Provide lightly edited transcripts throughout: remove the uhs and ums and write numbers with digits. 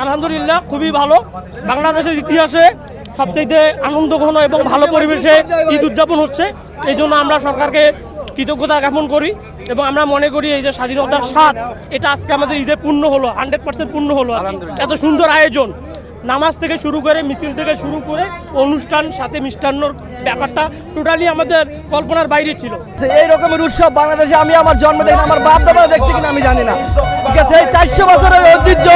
আলহামদুলিল্লাহ খুবই ভালো। বাংলাদেশের ইতিহাসে সবচেয়ে আনন্দঘন এবং ভালো পরিবেশে ঈদ উদযাপন হচ্ছে। এই জন্য আমরা সরকারকে কৃতজ্ঞতা জ্ঞাপন করি এবং আমরা মনে করি এই যে স্বাধীনতার স্বাদ এটা আজকে আমাদের ঈদে পূর্ণ হলো, 100% পূর্ণ হলো। এত সুন্দর আয়োজন, নামাজ থেকে শুরু করে মিছিল থেকে শুরু করে অনুষ্ঠান সাথে মিষ্টান্নর ব্যাপারটা টোটালি আমাদের কল্পনার বাইরে ছিল। এই রকমের উৎসব বাংলাদেশে আমি আমার জন্ম থেকে আমার বাপ দাদা দেখছি কিনা আমি জানি না। ঠিক আছে, এই 400 বছরের ঐতিহ্য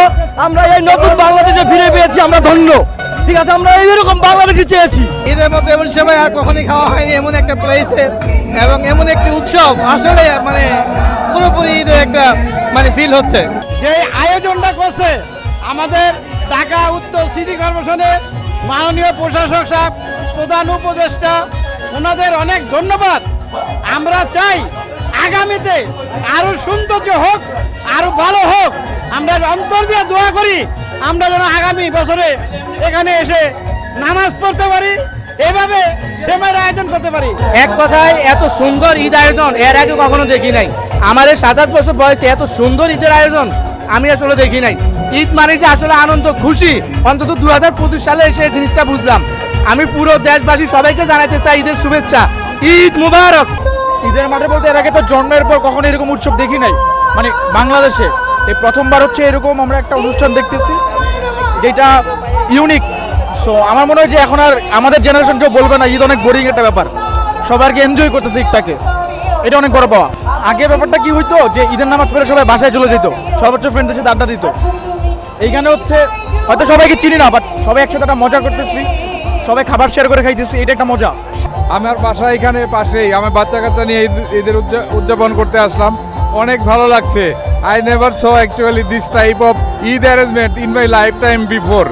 আমরা এই নতুন বাংলাদেশে ফিরে পেয়েছি, আমরা ধন্য। ঠিক আছে, আমরা এইরকম বাংলাদেশে চেয়েছি। ঈদের মতো এমন সময় আর কখনই খাওয়া হয়নি এমন একটা প্লেসে এবং এমন একটি উৎসব, আসলে মানে পুরোপুরি ঈদের একটা মানে ফিল হচ্ছে। যে আয়োজনটা করছে আমাদের ঢাকা উত্তর সিটি কর্পোরেশনের মাননীয় প্রশাসক সাহেব, প্রধান উপদেষ্টা, ওনাদের অনেক ধন্যবাদ। আমরা চাই আগামীতে আরো সৌন্দর্য হোক, আরো ভালো হোক। আমরা অন্তর দিয়ে দোয়া করি আমরা যেন আগামী বছরে এখানে এসে নামাজ পড়তে পারি, এভাবে সেমাইয়ের আয়োজন করতে পারি। এক কথায় এত সুন্দর ঈদ আয়োজন এর আগে কখনো দেখি নাই। আমাদের 7-8 বছর বয়সে এত সুন্দর ঈদের আয়োজন আমি আসলে দেখি নাই। ঈদ মানে যে আসলে আনন্দ খুশি, অন্তত 2025 সালে এসে এই জিনিসটা বুঝলাম। আমি পুরো দেশবাসী সবাইকে জানাতে চাই ঈদের শুভেচ্ছা, ঈদ মুবারক। ঈদের মাঠে বলতে এর আগে তো জন্মের পর কখনো এরকম উৎসব দেখি নাই, মানে বাংলাদেশে এই প্রথমবার হচ্ছে এরকম আমরা একটা অনুষ্ঠান দেখতেছি যেটা ইউনিক। সো আমার মনে হয় যে এখন আর আমাদের জেনারেশন কেউ বলবে না ঈদ অনেক বোরিং একটা ব্যাপার, সবাইকে এনজয় করতেছে ঈদটাকে, এটা অনেক বড় পাওয়া। আগে ব্যাপারটা কি হইতো যে ঈদের নামাজ পড়ে সবাই বাসায় চলে যেত, সর্বোচ্চ ফ্রেন্ডদের সাথে আড্ডা দিত। এইখানে হচ্ছে হয়তো সবাইকে চিনি না, বাট সবাই একসাথে একটা মজা করতেছি, সবাই খাবার শেয়ার করে খাইতেছি, এটা একটা মজা। আমার বাসা এখানে পাশেই, আমি বাচ্চা কাচ্চা নিয়ে ঈদের উদযাপন করতে আসলাম, অনেক ভালো লাগছে। I never so actually this type of Eid arrangement in my life time before.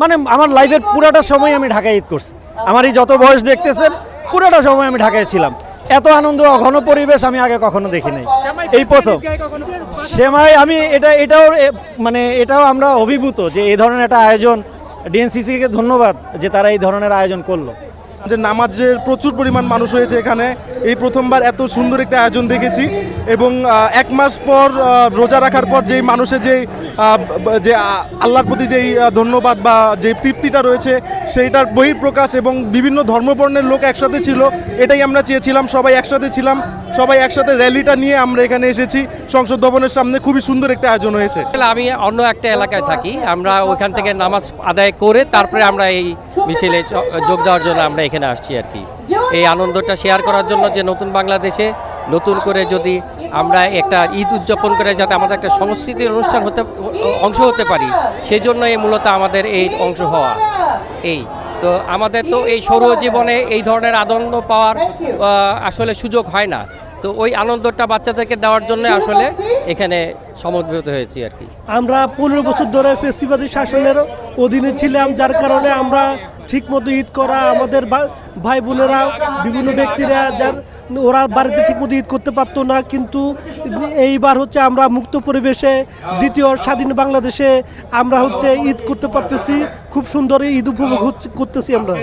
মানে আমার লাইফের পুরোটা সময় আমি ঢাকায় ঈদ করছি। আমার এই যত বয়স দেখতেছেন পুরোটা সময় আমি ঢাকায় ছিলাম। এত আনন্দ ঘন পরিবেশ আমি আগে কখনো দেখি নাই, এই প্রথম। সেমাই আমি এটাও আমরা অভিভূত যে এই ধরনের একটা আয়োজন। ডিএনসিসিকে ধন্যবাদ যে তারা এই ধরনের আয়োজন করলো। যে নামাজের প্রচুর পরিমাণ মানুষ হয়েছে এখানে, এই প্রথমবার এত সুন্দর একটা আয়োজন দেখেছি। এবং 1 মাস পর রোজা রাখার পর যেই মানুষের যে আল্লাহর প্রতি যেই ধন্যবাদ বা যে তৃপ্তিটা রয়েছে সেইটার বহিঃপ্রকাশ, এবং বিভিন্ন ধর্মবর্ণের লোক একসাথে ছিল, এটাই আমরা চেয়েছিলাম। সবাই একসাথে ছিলাম, সবাই একসাথে র্যালিটা নিয়ে আমরা এখানে এসেছি সংসদ ভবনের সামনে। খুবই সুন্দর একটা আয়োজন হয়েছে। আমি অন্য একটা এলাকায় থাকি, আমরা ওইখান থেকে নামাজ আদায় করে তারপরে আমরা এই মিছিলে যোগ দেওয়ার জন্য আমরা এখানে আসছি আর কি। এই আনন্দটা শেয়ার করার জন্য যে নতুন বাংলাদেশে নতুন করে যদি আমরা একটা ঈদ উদযাপন করে যাতে আমাদের একটা সংস্কৃতির অনুষ্ঠান অংশ হতে পারি, সেই জন্য মূলত আমাদের এই অংশ হওয়া। এই তো আমাদের তো এই সৌর জীবনে এই ধরনের আনন্দ পাওয়ার আসলে সুযোগ হয় না, তো ওই আনন্দটা বাচ্চাদেরকে দেওয়ার জন্য আসলে এখানে সমবেত হয়েছি আর কি। আমরা 15 বছর ধরে ফেসিবাদী শাসনের অধীনে ছিলাম, যার কারণে আমরা ঠিকমতো ঈদ করা, আমাদের ভাই বোনেরা বিভিন্ন ব্যক্তিরা ওরা বাড়িতে ঠিকমতো ঈদ করতে পারতো না, কিন্তু এইবার হচ্ছে আমরা মুক্ত পরিবেশে দ্বিতীয় স্বাধীন বাংলাদেশে আমরা হচ্ছে ঈদ করতে পারতেছি। খুব সুন্দর ঈদ উপভোগ করতেছি আমরা।